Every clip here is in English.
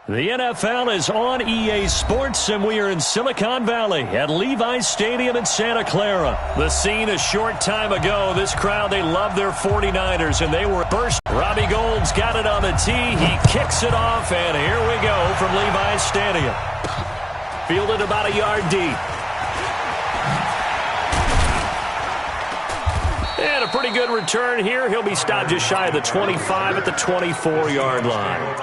The NFL is on EA Sports, and we are in Silicon Valley at Levi's Stadium in Santa Clara. The scene a short time ago. This crowd, they love their 49ers, and they were burst. Robbie Gould's got it on the tee. He kicks it off, and here we go from Levi's Stadium. Fielded about a yard deep. And a pretty good return here. He'll be stopped just shy of the 25 at the 24-yard line.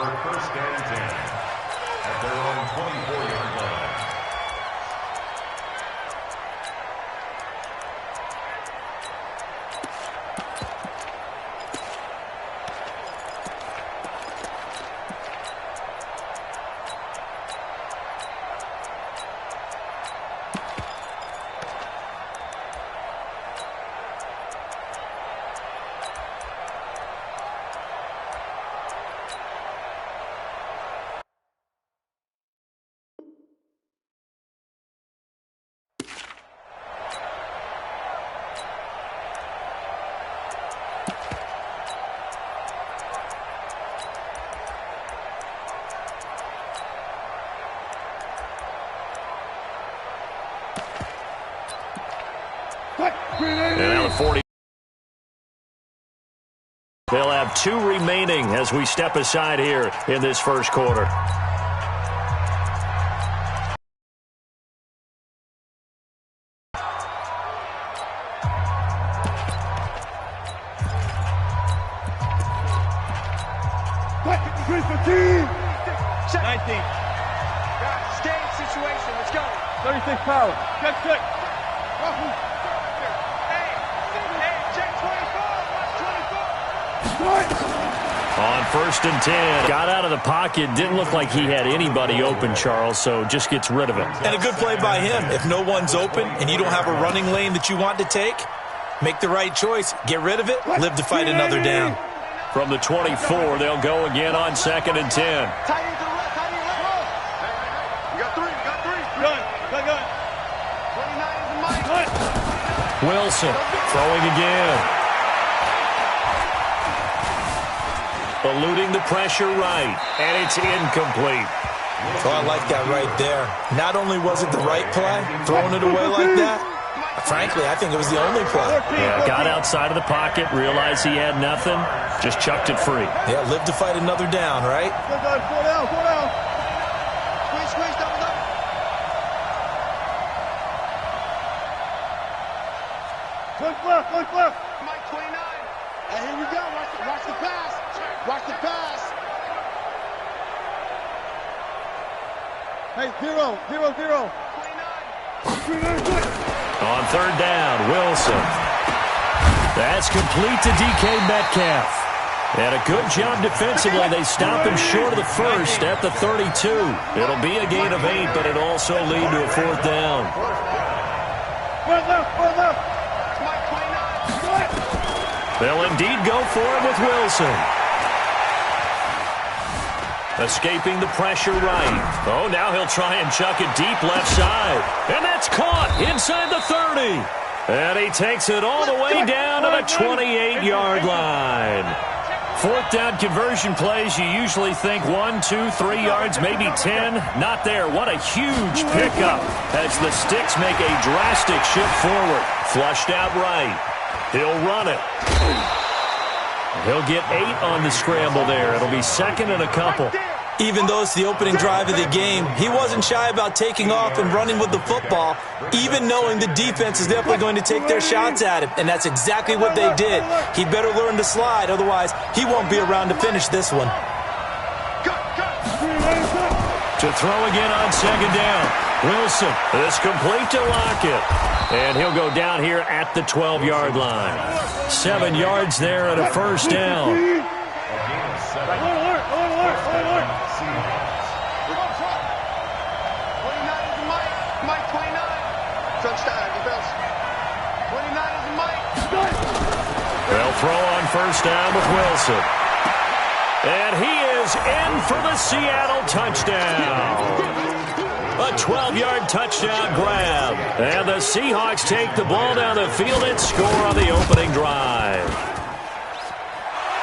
And now the 40. They'll have 2 remaining as we step aside here in this first quarter. Situation. Let's go. 36 power. Check. On 1st and 10. Got out of the pocket. Didn't look like he had anybody open, Charles, so just gets rid of it. And a good play by him. If no one's open and you don't have a running lane that you want to take, make the right choice. Get rid of it. Live to fight another down. From the 24, they'll go again on 2nd and 10. Wilson throwing again. Eluding the pressure right, and it's incomplete. Oh, I like that right there. Not only was it the right play, throwing it away like that, frankly, I think it was the only play. Yeah, got outside of the pocket, realized he had nothing, just chucked it free. Yeah, live to fight another down, right? Four down. Squeeze, double. Look. Mike 29. And here we go. Watch the pass. Watch the pass. Hey, 0. 29. On 3rd down, Wilson. That's complete to DK Metcalf. And a good job defensively. They stop him short of the first at the 32. It'll be a gain of 8, but it'll also lead to a 4th down. Four left. They'll indeed go for it with Wilson. Escaping the pressure right. Oh, now he'll try and chuck it deep left side. And that's caught inside the 30. And he takes it all the way down to the 28-yard line. 4th down conversion plays, you usually think 1, 2, 3 yards, maybe 10. Not there. What a huge pickup as the Sticks make a drastic shift forward. Flushed out right. He'll run it. He'll get 8 on the scramble there. It'll be 2nd and a couple. Even though it's the opening drive of the game, he wasn't shy about taking off and running with the football, even knowing the defense is definitely going to take their shots at him, and that's exactly what they did. He better learn to slide, otherwise he won't be around to finish this one. To throw again on 2nd down. Wilson is complete to Lockett. And he'll go down here at the 12-yard line. 7 yards there and a 1st down. They'll throw on 1st down with Wilson. And he is in for the Seattle touchdown. A 12-yard touchdown grab. And the Seahawks take the ball down the field and score on the opening drive.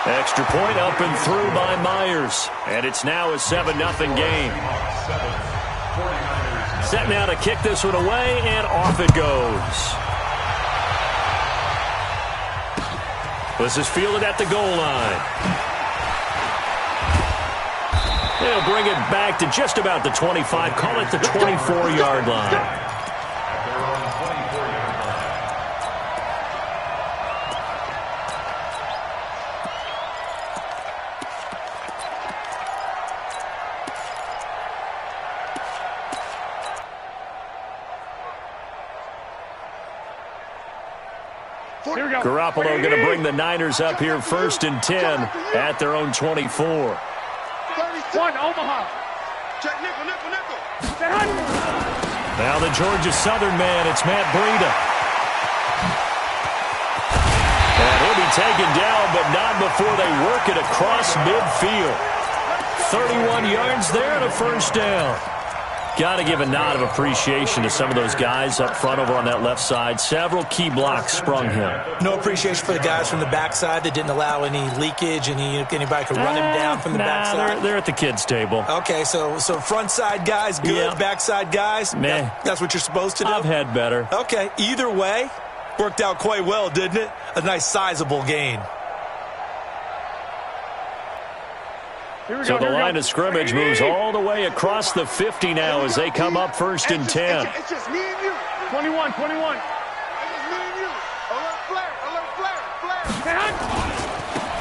Extra point up and through by Myers. And it's now a 7-0 game. Set now to kick this one away, and off it goes. This is fielded at the goal line. They'll bring it back to just about the 25. Call it the 24-yard line. Garoppolo going to bring the Niners up here 1st and 10 at their own 24. 31, Omaha. Check nickel. Now the Georgia Southern man, it's Matt Breida. And he'll be taken down, but not before they work it across midfield. 31 yards there and a first down. Got to give a nod of appreciation to some of those guys up front over on that left side. Several key blocks sprung him. No appreciation for the guys from the backside that didn't allow any leakage, and anybody could run him down from the backside. They're at the kids' table. Okay, so front side guys good, yeah. Backside guys, that's what you're supposed to do? I've had better. Okay, either way, worked out quite well, didn't it? A nice sizable gain. So the line of scrimmage moves all the way across the 50 now as they come up 1st and 10. It's just me and you. 21. It's just me and you. Alert flare.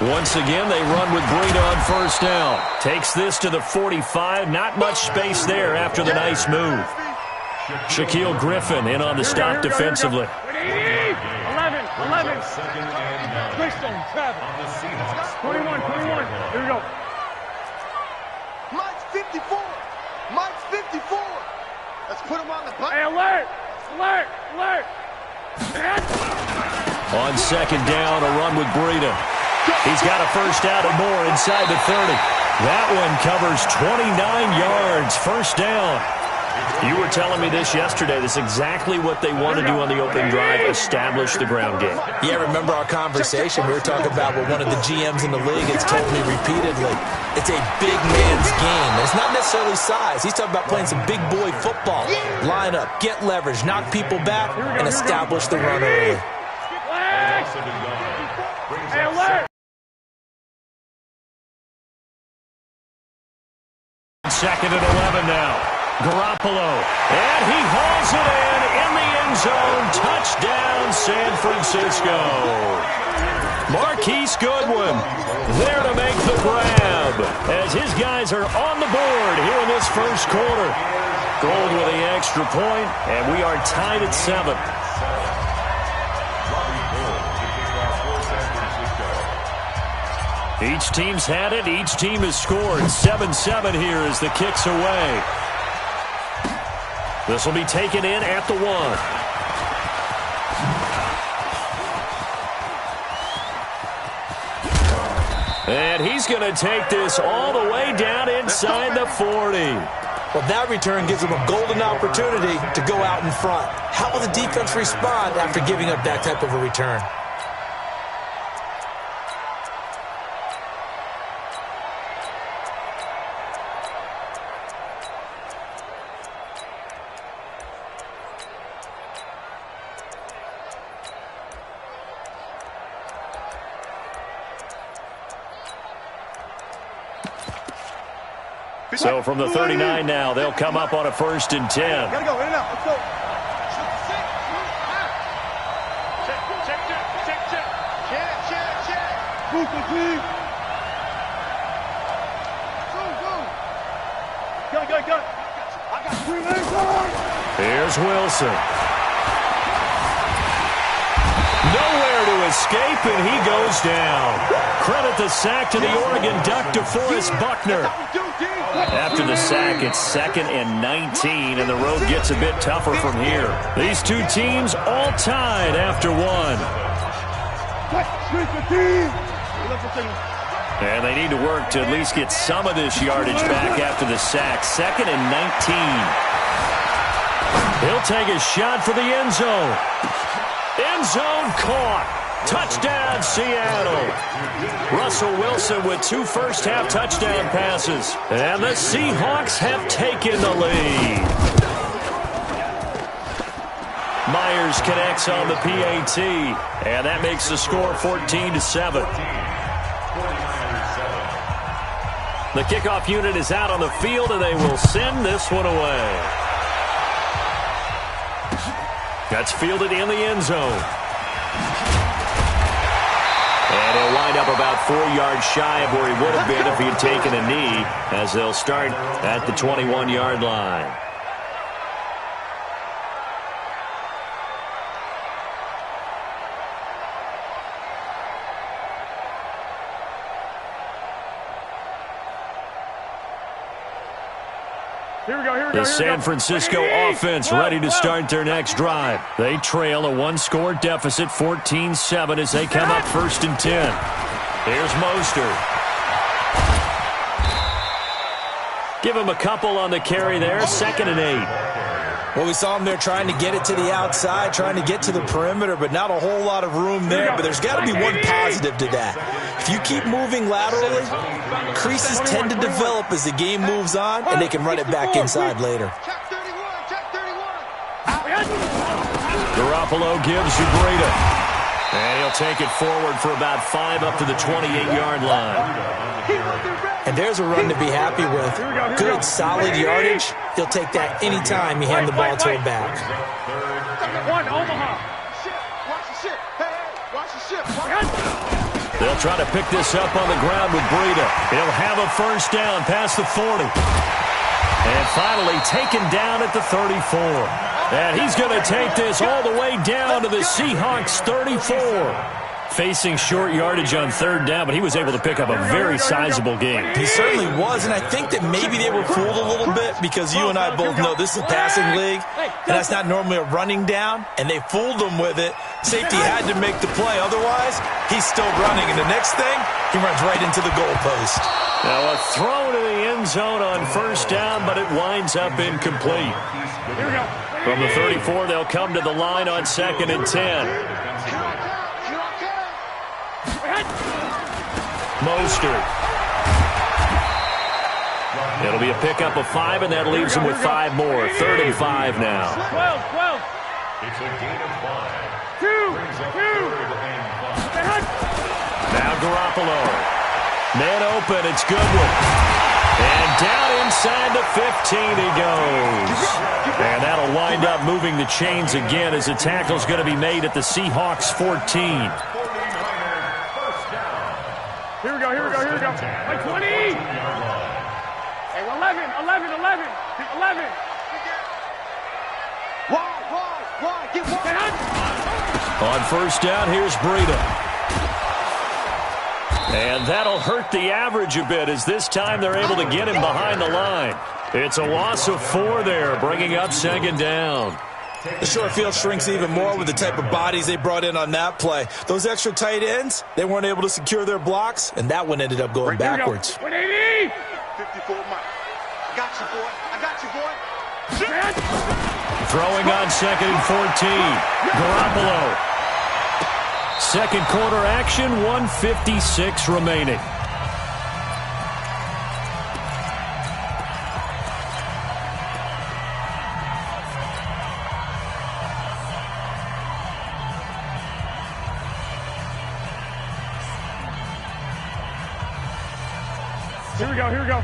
Once again, they run with Breida on 1st down. Takes this to the 45. Not much space there after the nice move. Shaquille Griffin in on the stop defensively. 11. Twistone, Travis. 21. Here we go. Mike's 54. Let's put him on the button. Hey, alert. On 2nd down, a run with Breida. He's got a first out and more inside the 30. That one covers 29 yards. First down. You were telling me this yesterday. This is exactly what they want to do on the opening drive, establish the ground game. Yeah, remember our conversation? We were talking about what one of the GMs in the league has told me repeatedly. It's a big man's game. It's not necessarily size. He's talking about playing some big boy football. Line up, get leverage, knock people back, and establish the run early. Hey, alert! 2nd and 11 now. Garoppolo, and he hauls it in the end zone. Touchdown, San Francisco. Marquise Goodwin there to make the grab as his guys are on the board here in this first quarter. Gold with the extra point, and we are tied at 7. Each team's had it. Each team has scored. 7-7 here as the kick's away. This will be taken in at the 1. And he's going to take this all the way down inside the 40. Well, that return gives them a golden opportunity to go out in front. How will the defense respond after giving up that type of a return? So from the 39 now, they'll come up on a 1st and 10. Gotta go, in and out. Let's go. Check. Move, please. Go. I got 3 legs on. Here's Wilson. Nowhere to escape, and he goes down. Credit the sack to the Oregon Duck, DeForest Buckner. After the sack, it's 2nd and 19, and the road gets a bit tougher from here. These two teams all tied after 1. And they need to work to at least get some of this yardage back after the sack. 2nd and 19. He'll take a shot for the end zone. End zone caught. Touchdown, Seattle. Russell Wilson with 2 first-half touchdown passes. And the Seahawks have taken the lead. Myers connects on the PAT, and that makes the score 14-7. The kickoff unit is out on the field, and they will send this one away. That's fielded in the end zone. And he'll wind up about 4 yards shy of where he would have been if he had taken a knee, as they'll start at the 21-yard line. The San Francisco offense ready to start their next drive. They trail a 1-score deficit, 14-7, as they come up 1st and 10. Here's Mostert. Give him a couple on the carry there, 2nd and 8. Well, we saw him there trying to get it to the outside, trying to get to the perimeter, but not a whole lot of room there. But there's got to be one positive to that. If you keep moving laterally, creases tend to develop as the game moves on, and they can run it back inside later. Garoppolo gives you Breida. And he'll take it forward for about 5 up to the 28-yard line. And there's a run to be happy with. Good, solid yardage. He'll take that any time you hand the ball to him back. They'll try to pick this up on the ground with Breida. He'll have a first down past the 40. And finally taken down at the 34. And he's going to take this all the way down to the Seahawks 34. Facing short yardage on 3rd down, but he was able to pick up a very sizable gain. He certainly was, and I think that maybe they were fooled a little bit because you and I both know this is a passing league, and that's not normally a running down, and they fooled him with it. Safety had to make the play. Otherwise, he's still running, and the next thing, he runs right into the goalpost. Now a throw to the end zone on 1st down, but it winds up incomplete. From the 34, they'll come to the line on 2nd and 10. Mostert. It'll be a pickup of 5, and that leaves him with 5 more. 3rd and 5 now. 12. It's a gain of 5. 2. Now Garoppolo. Man open, it's Goodwin. And down inside the 15 he goes. And that'll wind up moving the chains again as the tackle's going to be made at the Seahawks 14. Here we go. Like 20. Hey, 11. Wide. Get wide. On 1st down, here's Breida. And that'll hurt the average a bit as this time they're able to get him behind the line. It's a loss of 4 there, bringing up 2nd down. The short field shrinks even more with the type of bodies they brought in on that play. Those extra tight ends, they weren't able to secure their blocks, and that one ended up going backwards. 180. 54 Mike. I got you, boy. Throwing on 2nd and 14. Garoppolo. 2nd quarter action, 1:56 remaining. Here we go.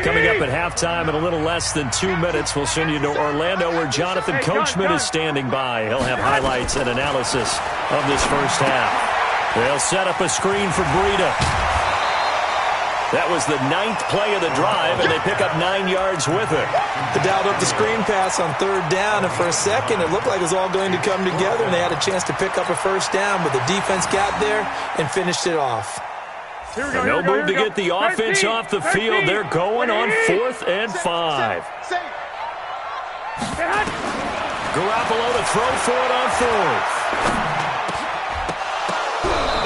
Coming up at halftime in a little less than 2 minutes, we'll send you to Orlando where Jonathan Coachman is standing by. He'll have highlights and analysis of this first half. They'll set up a screen for Breida. That was the 9th play of the drive, and they pick up 9 yards with it. They dialed up the screen pass on 3rd down, and for a second it looked like it was all going to come together, and they had a chance to pick up a first down, but the defense got there and finished it off. No move to get the offense off the field. They're going on 4th and 5. Garoppolo to throw for it on 4th.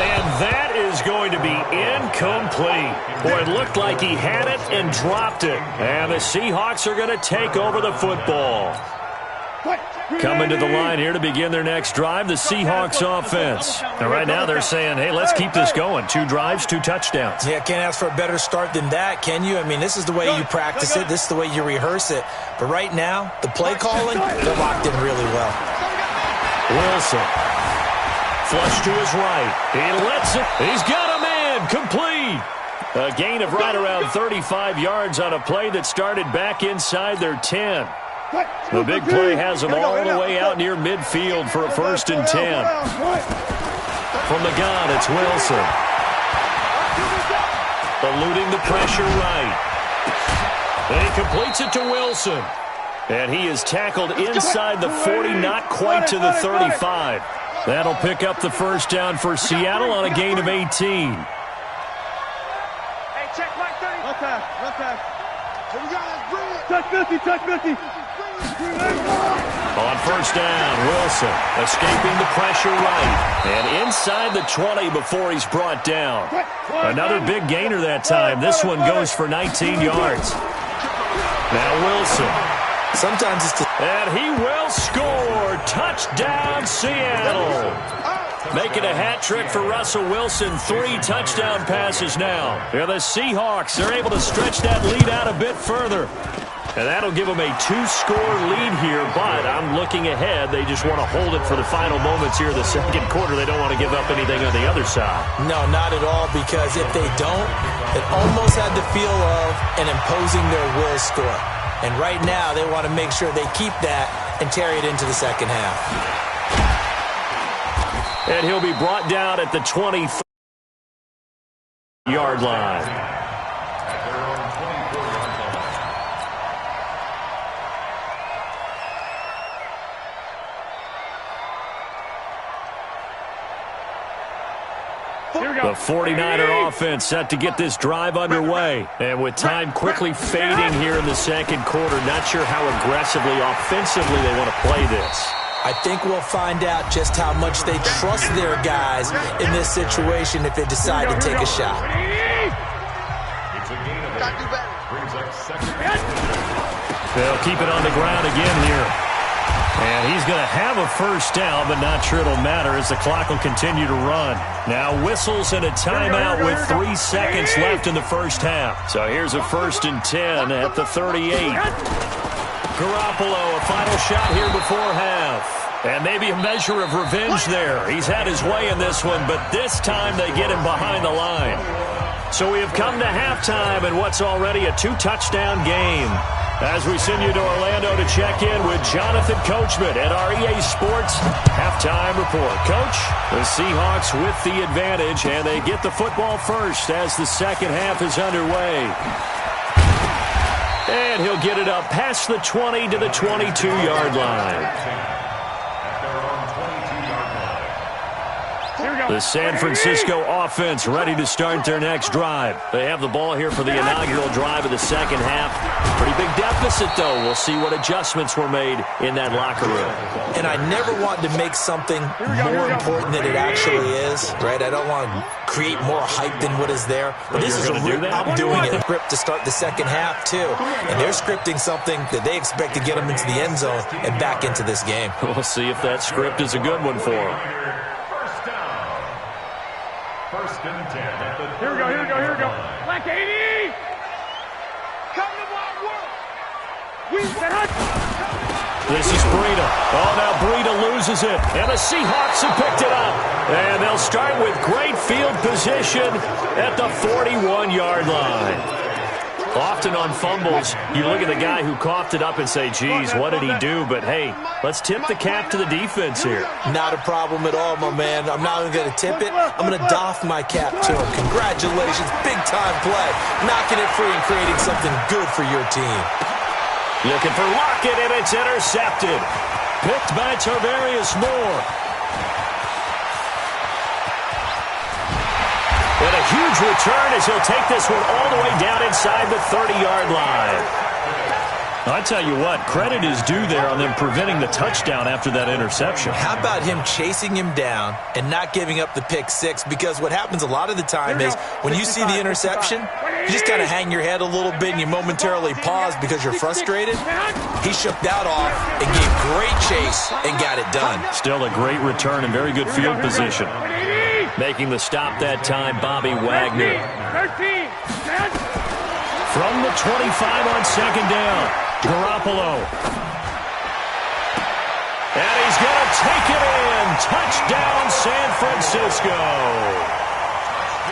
And that is going to be incomplete. Boy, it looked like he had it and dropped it. And the Seahawks are going to take over the football. Coming to the line here to begin their next drive, the Seahawks offense. And right now they're saying, hey, let's keep this going. 2 drives, 2 touchdowns. Yeah, can't ask for a better start than that, can you? I mean, this is the way you practice it. This is the way you rehearse it. But right now, the play calling, they're locked in really well. Wilson. Flush to his right. He lets it. He's got a man. Complete. A gain of right around 35 yards on a play that started back inside their 10. The big play has them all the way out near midfield for a 1st and 10. From the gun, it's Wilson. Eluding the pressure right. And he completes it to Wilson. And he is tackled inside the 40, not quite to the 35. That'll pick up the 1st down for Seattle on a gain of 18. Hey, check right 30. Run pass. Here we go, let's bring it. Touch 50. On 1st down, Wilson escaping the pressure right. And inside the 20 before he's brought down. Another big gainer that time. This one goes for 19 yards. Now Wilson. Sometimes it's And he will score. Touchdown, Seattle. Making a hat trick for Russell Wilson. 3 touchdown passes now. The Seahawks, they're able to stretch that lead out a bit further. And that'll give them a 2-score lead here, but I'm looking ahead. They just want to hold it for the final moments here in the 2nd quarter. They don't want to give up anything on the other side. No, not at all, because if they don't, it almost had the feel of an imposing their will score. And right now, they want to make sure they keep that and carry it into the 2nd half. And he'll be brought down at the 23-yard line. The 49er offense set to get this drive underway. And with time quickly fading here in the 2nd quarter, not sure how aggressively, offensively they want to play this. I think we'll find out just how much they trust their guys in this situation if they decide to take a shot. They'll keep it on the ground again here. And he's going to have a 1st down, but not sure it'll matter as the clock will continue to run. Now whistles and a timeout with 3 seconds left in the 1st half. So here's a 1st and 10 at the 38. Garoppolo, a final shot here before half. And maybe a measure of revenge there. He's had his way in this one, but this time they get him behind the line. So we have come to halftime in what's already a 2-touchdown game. As we send you to Orlando to check in with Jonathan Coachman at our EA Sports Halftime Report. Coach, the Seahawks with the advantage, and they get the football first as the 2nd half is underway. And he'll get it up past the 20 to the 22-yard line. The San Francisco offense ready to start their next drive. They have the ball here for the inaugural drive of the 2nd half. Pretty big deficit, though. We'll see what adjustments were made in that locker room. And I never want to make something more important than it actually is, right? I don't want to create more hype than what is there. But this is I'm doing it. Script to start the 2nd half, too. And they're scripting something that they expect to get them into the end zone and back into this game. We'll see if that script is a good one for them. 1st and 10 at the Here we go. Black 80! Come to my work! This is Breida. Oh, now Breida loses it. And the Seahawks have picked it up. And they'll start with great field position at the 41-yard line. Often on fumbles, you look at the guy who coughed it up and say, geez, what did he do? But, hey, let's tip the cap to the defense here. Not a problem at all, my man. I'm not even going to tip it. I'm going to doff my cap to him. Congratulations. Big-time play. Knocking it free and creating something good for your team. Looking for Lockett, and it's intercepted. Picked by Tarvarius Moore. And a huge return as he'll take this one all the way down inside the 30-yard line. I tell you what, credit is due there on them preventing the touchdown after that interception. How about him chasing him down and not giving up the pick 6? Because what happens a lot of the time is when you see the interception, you just kind of hang your head a little bit and you momentarily pause because you're frustrated. He shook that off and gave great chase and got it done. Still a great return and very good field position. Making the stop that time, Bobby Wagner. From the 25 on second down, Garoppolo. And he's going to take it in. Touchdown, San Francisco.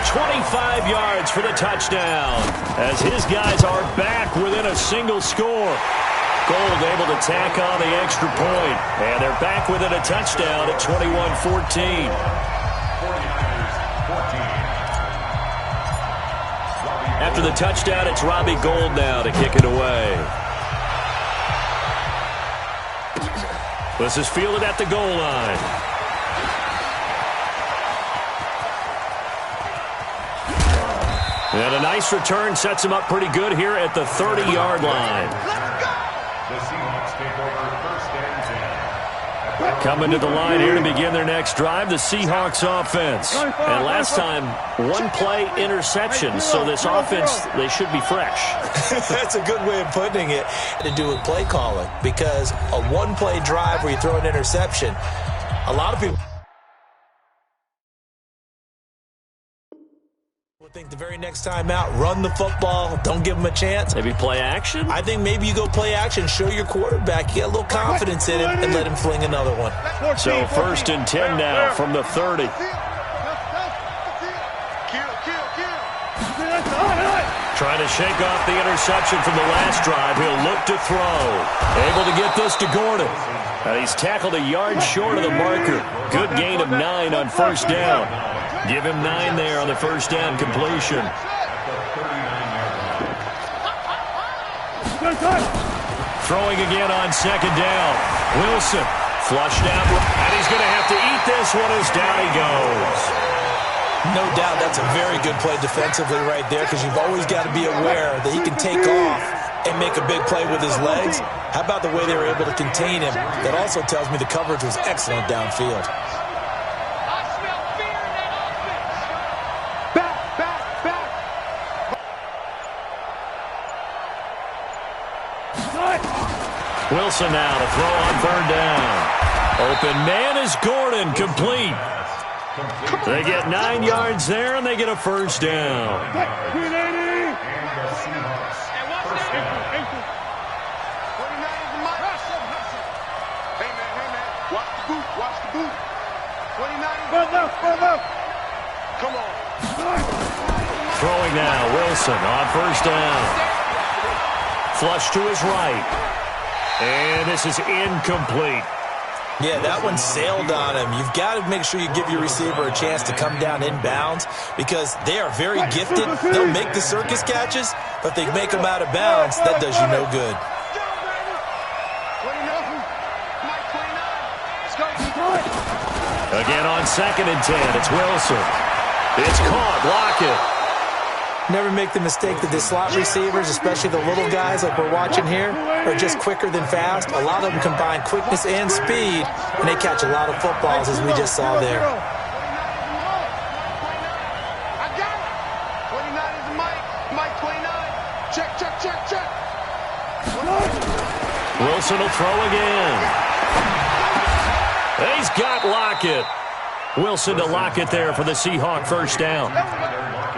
25 yards for the touchdown as his guys are back within a single score. Gold able to tack on the extra point, and they're back within a touchdown at 21-14. After the touchdown, it's Robbie Gould now to kick it away. This is fielded at the goal line. And a nice return sets him up pretty good here at the 30-yard line. The Seahawks take over first and 10. Coming to the line here to begin their next drive, the Seahawks offense. And last time, one-play interception, so this offense, they should be fresh. That's a good way of putting it. To do with play calling, because a one-play drive where you throw an interception, a lot of people think the very next time out, run the football, don't give them a chance. Maybe play action? I think maybe you go play action, show your quarterback, you get a little confidence in him, and let him fling another one. So first and 10 now from the 30. Trying to shake off the interception from the last drive. He'll look to throw. Able to get this to Gordon. And he's tackled a yard short of the marker. Good gain of 9 on first down. Give him 9 there on the first down completion. Throwing again on second down. Wilson flushed out. And he's going to have to eat this one as down he goes. No doubt that's a very good play defensively right there, because you've always got to be aware that he can take off and make a big play with his legs. How about the way they were able to contain him? That also tells me the coverage was excellent downfield. Wilson now to throw on third down. Open man is Gordon, complete. They get 9 yards there, and they get a first down. Come on. Throwing now, Wilson on first down. Flush to his right. And this is incomplete. Yeah, that one sailed on him. You've got to make sure you give your receiver a chance to come down inbounds, because they are very gifted. They'll make the circus catches, but if they make them out of bounds, that does you no good. Again on second and 10, it's Wilson. It's caught, Lockett. Never make the mistake that the slot receivers, especially the little guys like we're watching here, are just quicker than fast. A lot of them combine quickness and speed, and they catch a lot of footballs, as we just saw there. I got it. 29 is Mike 29. Check. Wilson will throw again. He's got Lockett. Wilson to Lockett there for the Seahawk first down.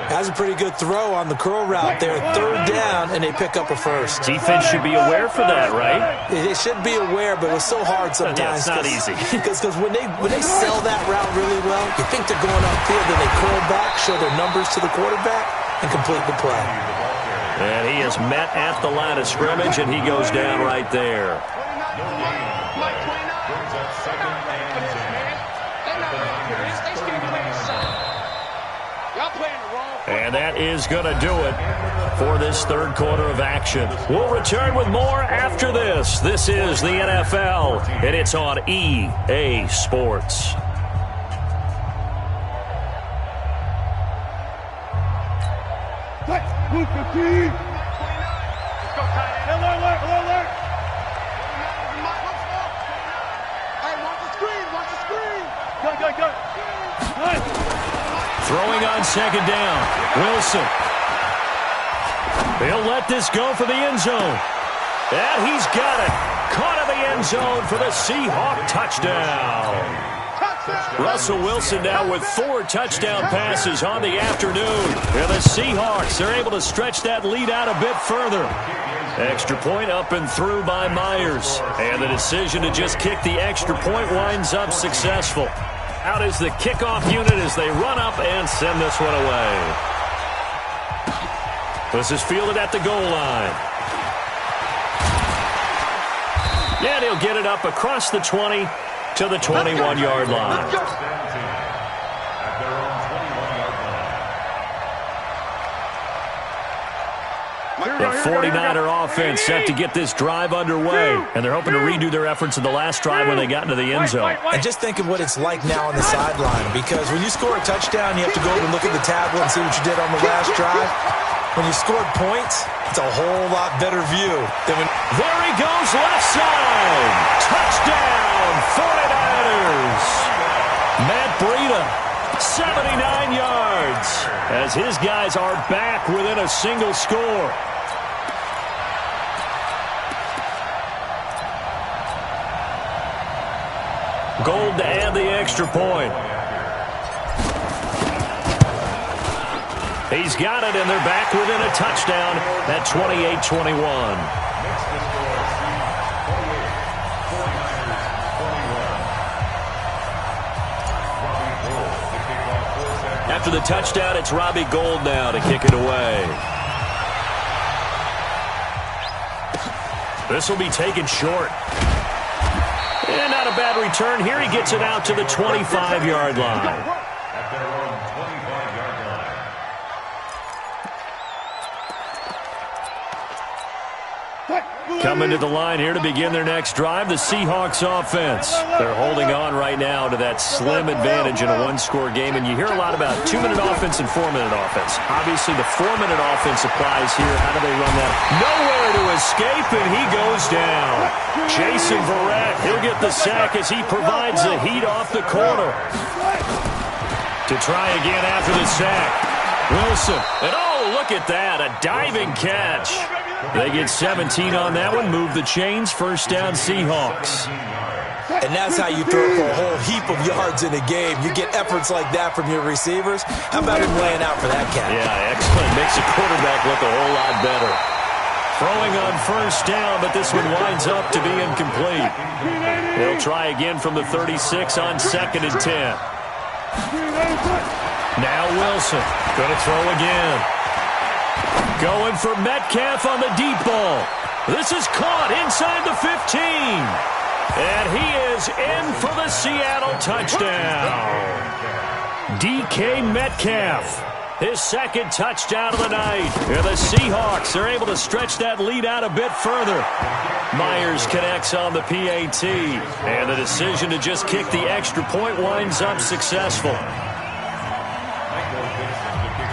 That's a pretty good throw on the curl route there. Third down, and they pick up a first. Defense should be aware for that, right? They should be aware, but it's so hard sometimes. Yeah, it's not easy. Because when they sell that route really well, you think they're going upfield, then they curl back, show their numbers to the quarterback, and complete the play. And he is met at the line of scrimmage, and he goes down right there. And that is going to do it for this third quarter of action. We'll return with more after this. This is the NFL, and it's on EA Sports. Throwing on second down, Wilson. He'll let this go for the end zone. And he's got it. Caught in the end zone for the Seahawk touchdown. Russell Wilson now with 4 touchdown passes on the afternoon. And the Seahawks are able to stretch that lead out a bit further. Extra point up and through by Myers. And the decision to just kick the extra point winds up successful. Out is the kickoff unit as they run up and send this one away. This is fielded at the goal line. And he'll get it up across the 20 to the 21-yard line. The 49er offense set to get this drive underway, and they're hoping to redo their efforts in the last drive when they got into the end zone. And just think of what it's like now on the sideline, because when you score a touchdown, you have to go over and look at the tablet and see what you did on the last drive. When you scored points, it's a whole lot better view than when... There he goes, left side. Touchdown, 49ers. Matt Breida, 79 yards, as his guys are back within a single score. Gold to add the extra point. He's got it, and they're back within a touchdown at 28-21. After the touchdown, it's Robbie Gould now to kick it away. This will be taken short. And not a bad return. Here he gets it out to the 25-yard line. Coming to the line here to begin their next drive, the Seahawks offense. They're holding on right now to that slim advantage in a one-score game, and you hear a lot about 2-minute offense and 4-minute offense. Obviously, the 4-minute offense applies here. How do they run that? Nowhere to escape, and he goes down. Jason Verrett, he'll get the sack as he provides the heat off the corner. To try again after the sack. Wilson, and oh, look at that, a diving catch. They get 17 on that one, move the chains, first down Seahawks. And that's how you throw for a whole heap of yards in a game. You get efforts like that from your receivers. How about him laying out for that catch? Yeah, excellent. Makes a quarterback look a whole lot better. Throwing on first down, but this one winds up to be incomplete. They'll try again from the 36 on 2nd and 10. Now Wilson, going to throw again. Going for Metcalf on the deep ball. This is caught inside the 15. And he is in for the Seattle touchdown. DK Metcalf, his second touchdown of the night. And the Seahawks are able to stretch that lead out a bit further. Myers connects on the PAT. And the decision to just kick the extra point winds up successful.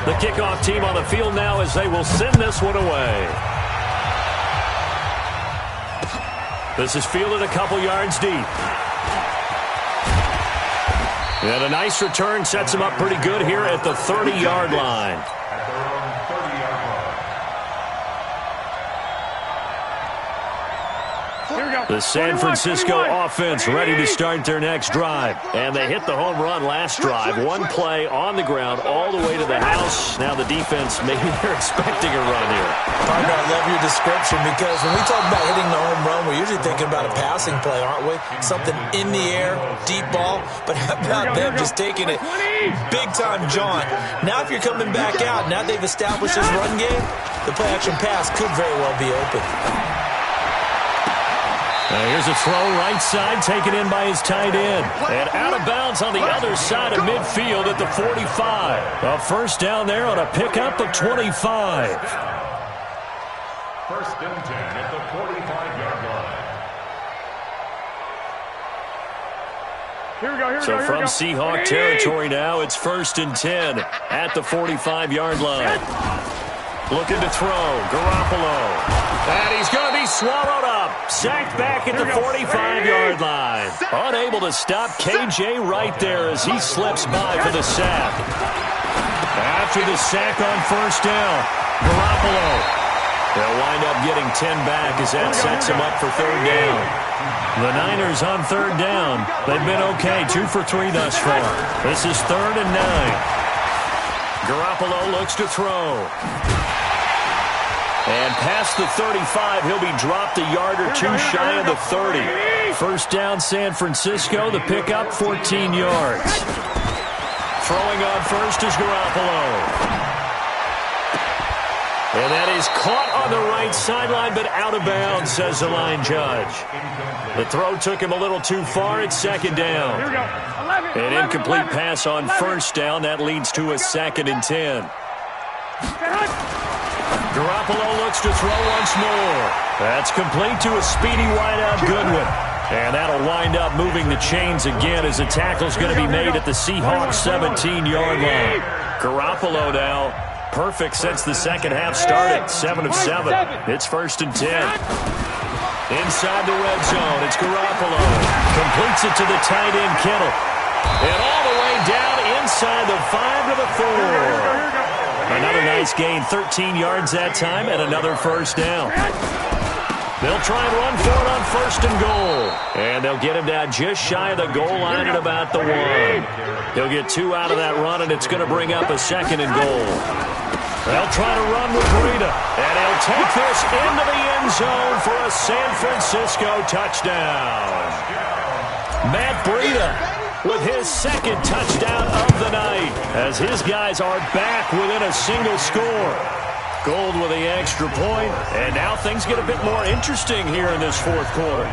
The kickoff team on the field now as they will send this one away. This is fielded a couple yards deep. And a nice return sets him up pretty good here at the 30-yard line. The San Francisco offense ready to start their next drive. And they hit the home run last drive. One play on the ground all the way to the house. Now the defense, maybe they're expecting a run here. Partner, I love your description, because when we talk about hitting the home run, we're usually thinking about a passing play, aren't we? Something in the air, deep ball. But how about them just taking it big-time jaunt? Now if you're coming back out, now they've established this run game, the play-action pass could very well be open. Here's a throw right side taken in by his tight end. And out of bounds on the other side of midfield at the 45. A first down there on a pickup of 25. First and 10 at the 45-yard line. So from Seahawk territory now, it's first and 10 at the 45-yard line. Looking to throw, Garoppolo. And he's going to be swallowed up. Sacked back at the 45-yard line. Unable to stop KJ right there as he slips by for the sack. After the sack on first down, Garoppolo They'll wind up getting 10 back as that sets them up for third down. The Niners on third down. They've been okay, 2 for 3 thus far. This is 3rd and 9. Garoppolo looks to throw. And past the 35, he'll be dropped a yard or two shy of the 30. First down, San Francisco. The pickup, 14 yards. Throwing on first is Garoppolo. And that is caught on the right sideline, but out of bounds, says the line judge. The throw took him a little too far. It's second down. An incomplete pass on first down. That leads to a 2nd and 10. Garoppolo looks to throw once more. That's complete to a speedy wideout Goodwin. And that'll wind up moving the chains again as the tackle's going to be made at the Seahawks 17-yard line. Garoppolo now perfect since the second half started. 7 of 7. It's 1st and 10. Inside the red zone, it's Garoppolo. Completes it to the tight end, Kittle. And all the way down inside the 5 to the 4. Another nice gain, 13 yards that time, and another first down. They'll try and run for it on 1st and goal. And they'll get him down just shy of the goal line at about the 1. He'll get 2 out of that run, and it's going to bring up a 2nd and goal. They'll try to run with Breida, and he'll take this into the end zone for a San Francisco touchdown. Matt Breida with his 2nd touchdown of the night, as his guys are back within a single score. Gold with the extra point, and now things get a bit more interesting here in this 4th quarter.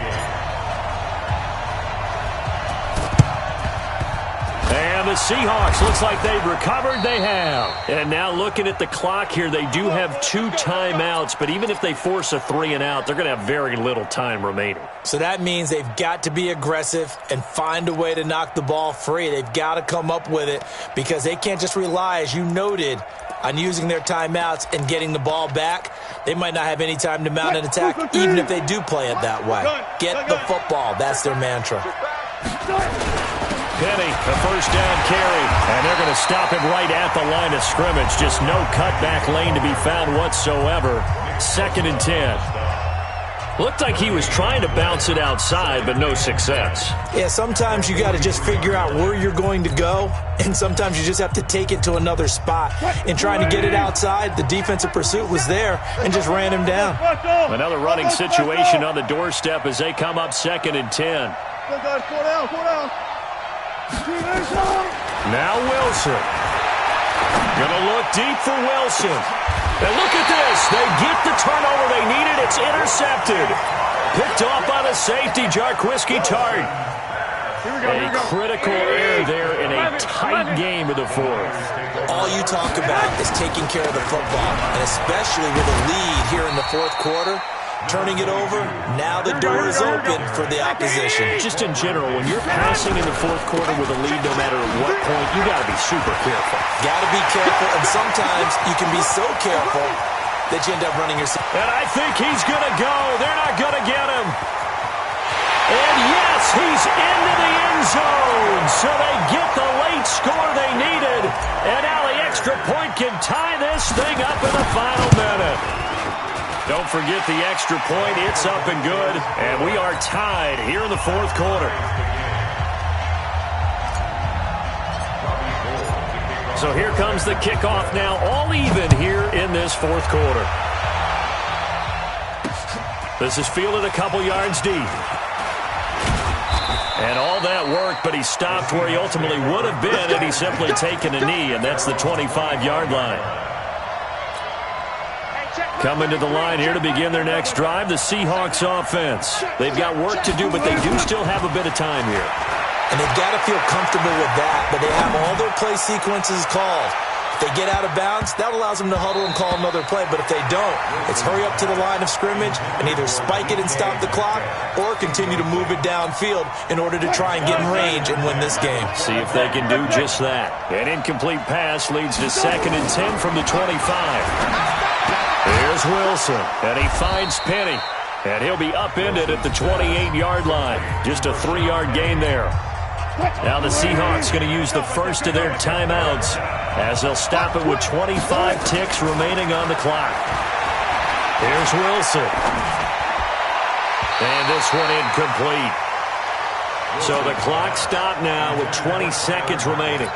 And the Seahawks, looks like they've recovered. They have. And now looking at the clock here, they do have 2 timeouts, but even if they force a 3 and out, they're going to have very little time remaining. So that means they've got to be aggressive and find a way to knock the ball free. They've got to come up with it because they can't just rely, as you noted, on using their timeouts and getting the ball back. They might not have any time to mount an attack, even if they do play it that way. Get the football. That's their mantra. Penny, a first down carry, and they're going to stop him right at the line of scrimmage. Just no cutback lane to be found whatsoever. 2nd and 10. Looked like he was trying to bounce it outside, but no success. Yeah, sometimes you got to just figure out where you're going to go, and sometimes you just have to take it to another spot. In trying to get it outside, the defensive pursuit was there and just ran him down. Another running situation on the doorstep as they come up 2nd and 10. Now Wilson. Gonna look deep for Wilson. And look at this. They get the turnover they needed. It's intercepted. Picked off by the safety, Jarquiski Tart. A critical error there in a tight game of the 4th. All you talk about is taking care of the football, and especially with a lead here in the 4th quarter. Turning it over, now the door is open for the opposition. Just in general, when you're passing in the 4th quarter with a lead, no matter at what point, you got to be super careful. Got to be careful, and sometimes you can be so careful that you end up running yourself. And I think he's going to go. They're not going to get him. And yes, he's into the end zone. So they get the late score they needed. And now the extra point can tie this thing up in the final minute. Don't forget the extra point. It's up and good. And we are tied here in the 4th quarter. So here comes the kickoff now, all even here in this 4th quarter. This is fielded a couple yards deep. And all that worked, but he stopped where he ultimately would have been had he simply taken a knee, and that's the 25-yard line. Coming to the line here to begin their next drive, the Seahawks offense. They've got work to do, but they do still have a bit of time here. And they've got to feel comfortable with that, but they have all their play sequences called. If they get out of bounds, that allows them to huddle and call another play, but if they don't, it's hurry up to the line of scrimmage and either spike it and stop the clock or continue to move it downfield in order to try and get in range and win this game. See if they can do just that. An incomplete pass leads to 2nd and 10 from the 25. Here's Wilson, and he finds Penny, and he'll be upended at the 28-yard line. Just a 3-yard gain there. Now the Seahawks going to use the first of their timeouts as they'll stop it with 25 ticks remaining on the clock. Here's Wilson. And this one incomplete. So the clock stopped now with 20 seconds remaining.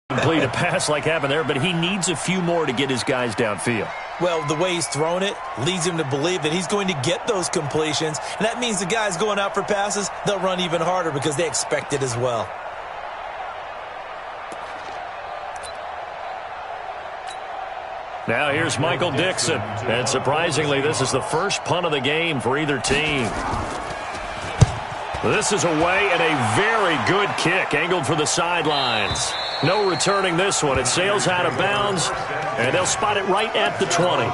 Complete a pass like happened there, but he needs a few more to get his guys downfield. Well, the way he's thrown it leads him to believe that he's going to get those completions. And that means the guys going out for passes, they'll run even harder because they expect it as well. Now here's Michael Dixon. And surprisingly, this is the first punt of the game for either team. This is away and a very good kick, angled for the sidelines. No returning this one. It sails out of bounds, and they'll spot it right at the 20.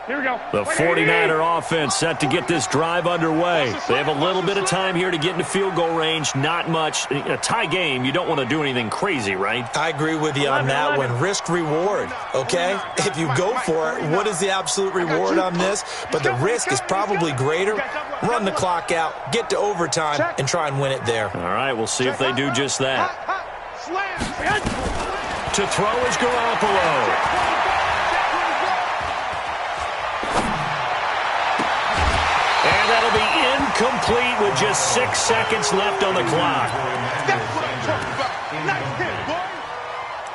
Here we go. The 49er offense set to get this drive underway. They have a little bit of time here to get into field goal range. Not much. In a tie game, you don't want to do anything crazy, right? I agree with you on that one. Risk reward, okay? If you go for it, what is the absolute reward on this? But the risk is probably greater. Run the clock out, get to overtime, and try and win it there. All right, we'll see if they do just that. To throw is Garoppolo. And that'll be incomplete with just 6 seconds left on the clock. That's what I'm talking about. Nice hit, boy.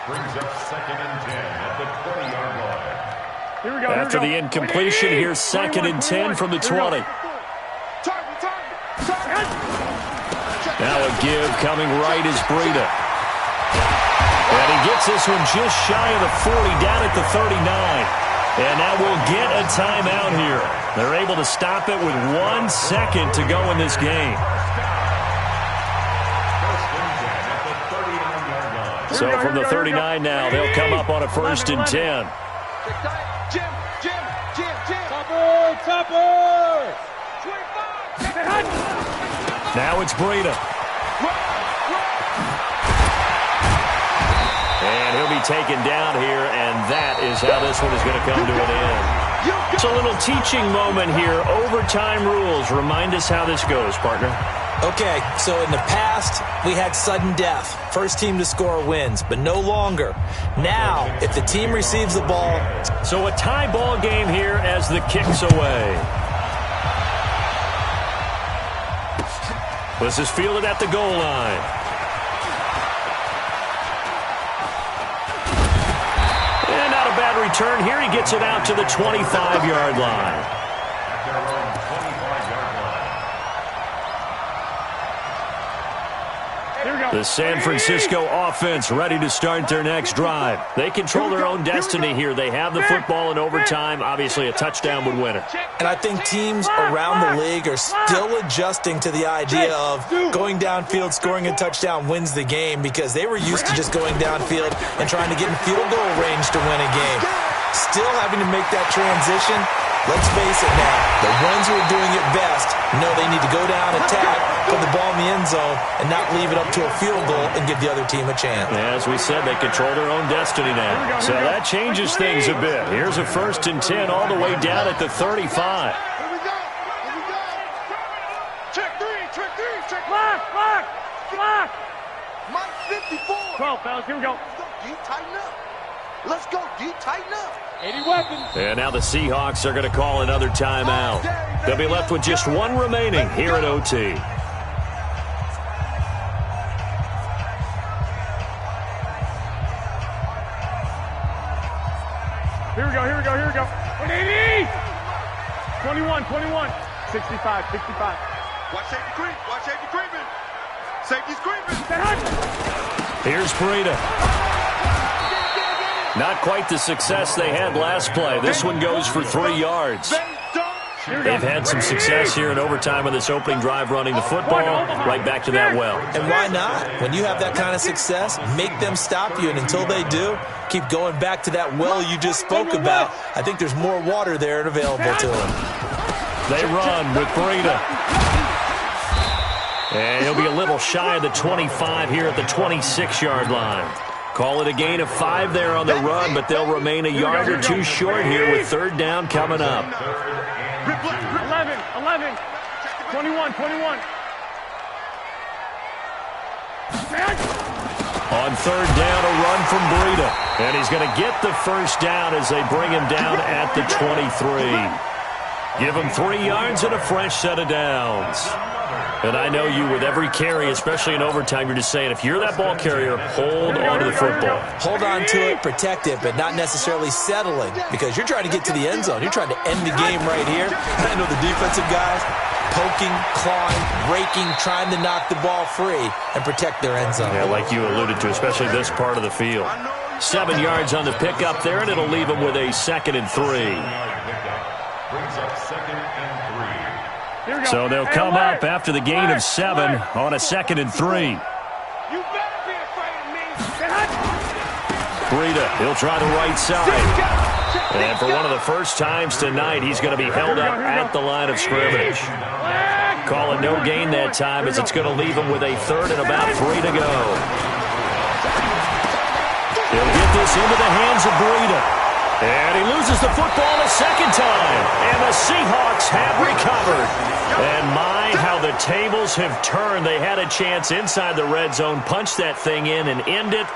Brings up 2nd and 10 at the 20-yard line. Here we go. After the incompletion, here's 2nd and 10 from the 20. Now a give coming right is Breida. And he gets this one just shy of the 40, down at the 39. And now we'll get a timeout here. They're able to stop it with 1 second to go in this game. So from the 39 now, they'll come up on a 1st and 10. Now it's Breida. And he'll be taken down here, and that is how this one is going to come to an end. It's a little teaching moment here. Overtime rules. Remind us how this goes, partner. Okay, so in the past, we had sudden death. First team to score wins, but no longer. Now, if the team receives the ball... So a tie ball game here as the kick's away. This is fielded at the goal line. And not a bad return. Here he gets it out to the 25-yard line. The San Francisco offense ready to start their next drive. They control their own destiny here. They have the football in overtime. Obviously, a touchdown would win it. And I think teams around the league are still adjusting to the idea of going downfield, scoring a touchdown wins the game, because they were used to just going downfield and trying to get in field goal range to win a game. Still having to make that transition. Let's face it now, the ones who are doing it best know they need to go down, attack, put the ball in the end zone, and not leave it up to a field goal and give the other team a chance. As we said, they control their own destiny now. So that changes things a bit. Here's a 1st and 10 all the way down at the 35. Here we go. Here we go. Check three. Block. Mike 54. 12, fellas. Here we go. Let's go, D. Tighten up. 80 weapons. And now the Seahawks are going to call another timeout. They'll be left with just one remaining here at OT. Here we go. 180. 21. 65. Watch safety creeping. Safety's creeping. Here's Breida. Not quite the success they had last play. This one goes for 3 yards. They've had some success here in overtime of this opening drive running the football. Right back to that well. And why not? When you have that kind of success, make them stop you. And until they do, keep going back to that well you just spoke about. I think there's more water there and available to them. They run with Breida. And he'll be a little shy of the 25 here at the 26-yard line. Call it a gain of 5 there on the run, but they'll remain a yard or two short here with 3rd down coming up. 11. 21. On third down, a run from Breida. And he's going to get the first down as they bring him down at the 23. Give him 3 yards and a fresh set of downs. And I know you, with every carry, especially in overtime, you're just saying, if you're that ball carrier, hold on to the football. Hold on to it, protect it, but not necessarily settling, because you're trying to get to the end zone. You're trying to end the game right here. I know the defensive guys poking, clawing, raking, trying to knock the ball free and protect their end zone. Yeah, like you alluded to, especially this part of the field. 7 yards on the pickup there, and it'll leave them with a 2nd and 3. Brings up 2nd and 3. So they'll come up after the gain of 7 on a 2nd and 3. You better be afraid of me. Breida, he'll try the right side. And for one of the first times tonight, he's going to be held up at the line of scrimmage. Calling no gain that time, as it's going to leave him with a 3rd and about 3 to go. He'll get this into the hands of Breida. And he loses the football a 2nd time. And the Seahawks have recovered. And my, how the tables have turned. They had a chance inside the red zone, punch that thing in and end it.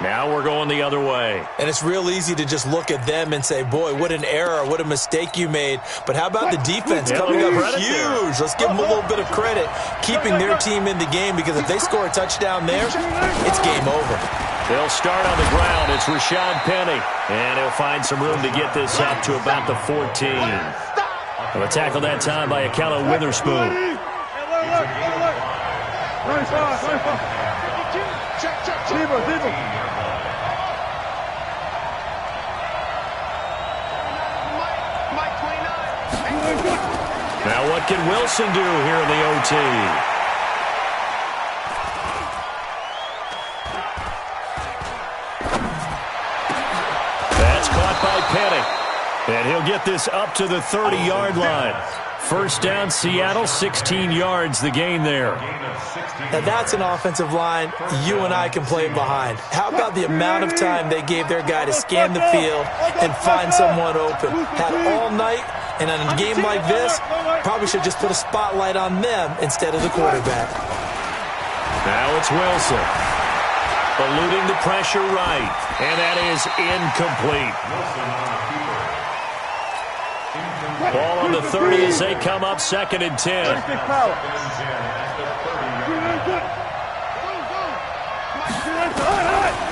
Now we're going the other way. And it's real easy to just look at them and say, boy, what an error, what a mistake you made. But how about the defense coming up huge? Let's give them a little bit of credit, keeping their team in the game, because if they score a touchdown there, it's game over. They'll start on the ground. It's Rashad Penny. And he'll find some room to get this up to about the 14. A tackle that time by Akello Witherspoon. Now what can Wilson do here in the OT? That's caught by Penny. And he'll get this up to the 30-yard line. First down, Seattle, 16 yards, the gain there. Now that's an offensive line you and I can play behind. How about the amount of time they gave their guy to scan the field and find someone open? Had all night, and in a game like this, probably should just put a spotlight on them instead of the quarterback. Now it's Wilson. Eluding the pressure right, and that is incomplete. Ball on the 30 as they come up 2nd and 10.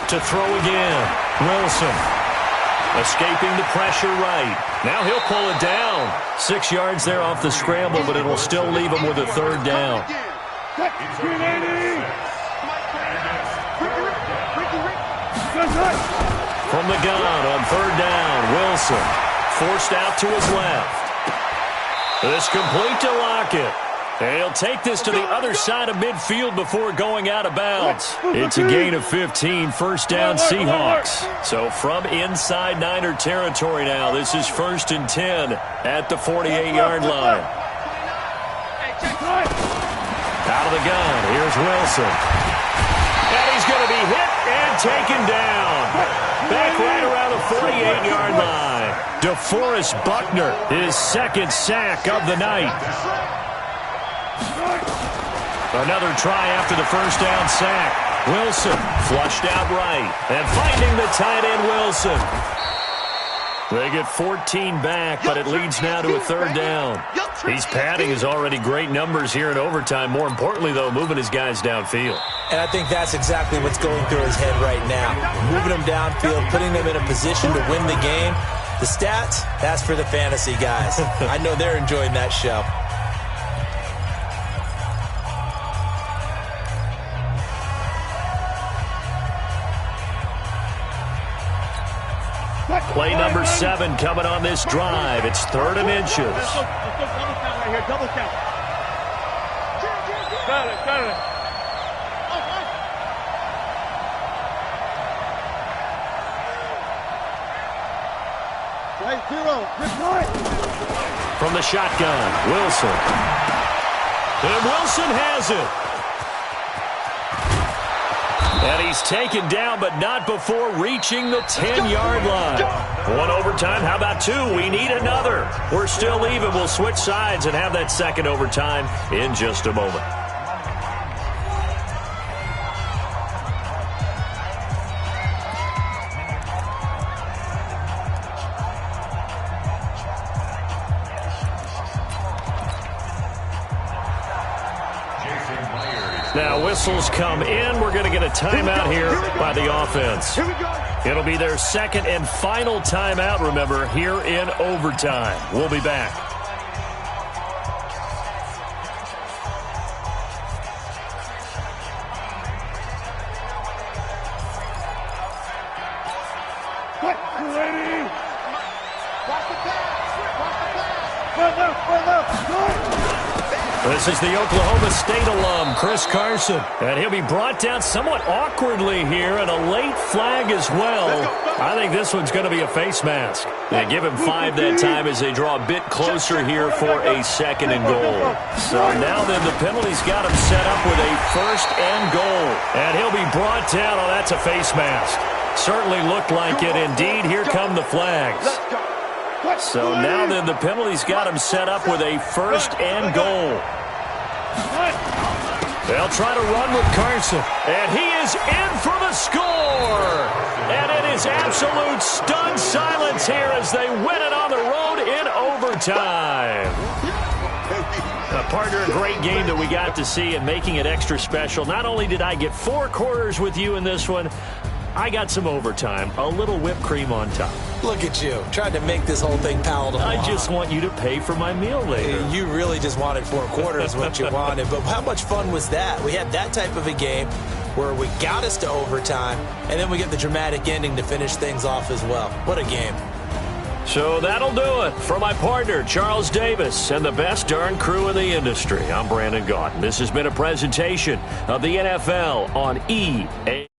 To throw again. Wilson. Escaping the pressure right. Now he'll pull it down. 6 yards there off the scramble, but it will still leave him with a 3rd down. From the gun on 3rd down, Wilson. Forced out to his left. This complete to Lockett. And he'll take this to the other side of midfield before going out of bounds. It's a gain of 15, first down Seahawks. So from inside Niner territory now, this is 1st and 10 at the 48-yard line. Out of the gun, here's Wilson. And he's going to be hit and taken down. Back right around the 48-yard line. DeForest Buckner, his 2nd sack of the night. Another try after the first down sack. Wilson flushed out right. And finding the tight end, Wilson. They get 14 back, but it leads now to a 3rd down. He's padding his already great numbers here in overtime. More importantly, though, moving his guys downfield. And I think that's exactly what's going through his head right now. Moving them downfield, putting them in a position to win the game. The stats, that's for the fantasy guys. I know they're enjoying that show. Play number 7 coming on this drive. It's 3rd and inches. Double count right here, double count. Got it. Right, 0. From the shotgun, Wilson. And Wilson has it. And he's taken down, but not before reaching the 10-yard line. One overtime. How about 2? We need another. We're still even. We'll switch sides and have that 2nd overtime in just a moment. Now whistles come in. We're going to get a timeout here by the offense. It'll be their second and final timeout, remember, here in overtime. We'll be back. This is the Oklahoma State alum, Chris Carson. And he'll be brought down somewhat awkwardly here, and a late flag as well. I think this one's going to be a face mask. They give him 5 that time as they draw a bit closer here for a second and goal. So now then the penalty's got him set up with a first and goal. And he'll be brought down. Oh, that's a face mask. Certainly looked like it. Indeed, here come the flags. So now then the penalty's got him set up with a first and goal. They'll try to run with Carson. And he is in for the score. And it is absolute stunned silence here as they win it on the road in overtime. Partner, a great game that we got to see, and making it extra special. Not only did I get 4 quarters with you in this one, I got some overtime, a little whipped cream on top. Look at you, trying to make this whole thing palatable. I just want you to pay for my meal later. You really just wanted 4 quarters, what you wanted. But how much fun was that? We had that type of a game where we got us to overtime, and then we get the dramatic ending to finish things off as well. What a game. So that'll do it. For my partner, Charles Davis, and the best darn crew in the industry, I'm Brandon Gaudin. This has been a presentation of the NFL on EA.